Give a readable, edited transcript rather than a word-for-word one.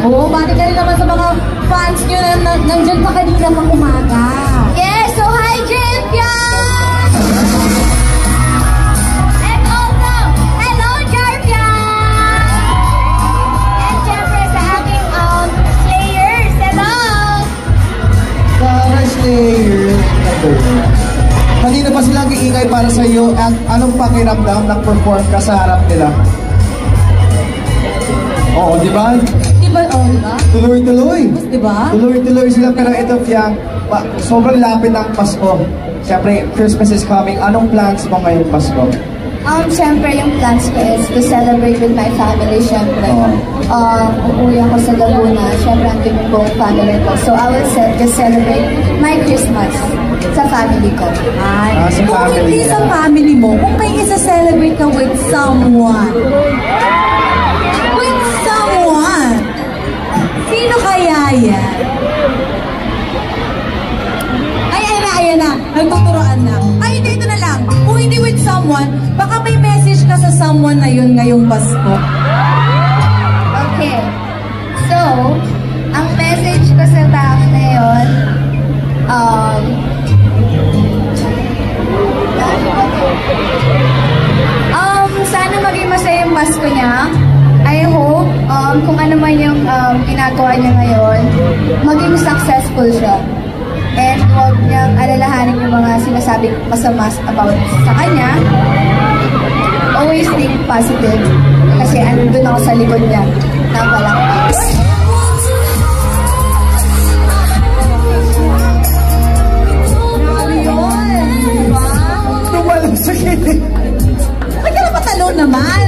Oo, bati ka rin naman sa mga fans nyo na nandyan pa kanina pang umaga. Yes, so hi Jarpian! And also, hello Jarpian! And syempre sa aking Slayers, hello! Para Slayer. Kanina pa silang iingay para sa iyo. Anong pakiramdam nang perform ka sa harap nila? Oo, di ba? Diba? Oo, diba? Tuloy-tuloy. Diba? Tuloy-tuloy sila. Pero ito, Fiang, sobrang lapit ng Pasko. Siyempre, Christmas is coming. Anong plans mo ngayong Pasko? Syempre yung plans ko is to celebrate with my family, syempre. Uuwi ako sa Laguna, syempre ang yung buong family ko. So I will just celebrate my Christmas sa family ko. Ay, sa kung family hindi sa family mo, kung may isa-celebrate ka with someone, sino kaya yan? Ayan na. Nagtuturoan na. Ay, hindi, ito na lang. Kung hindi with someone, baka may message ka sa someone na yun ngayong Pasko. Okay. So, ang message ko sa tao na yun, sana maging masaya yung Pasko niya. I hope kung ano man yung ginagawa niya ngayon, maging successful siya. And huwag niyang alalahanin yung mga sinasabing masama about sa kanya. Always think positive. Kasi andun ako sa likod niya. Napalakpas. Grabe yun. Diba? Tumalang sa kilig. Ba't ka na patalo naman?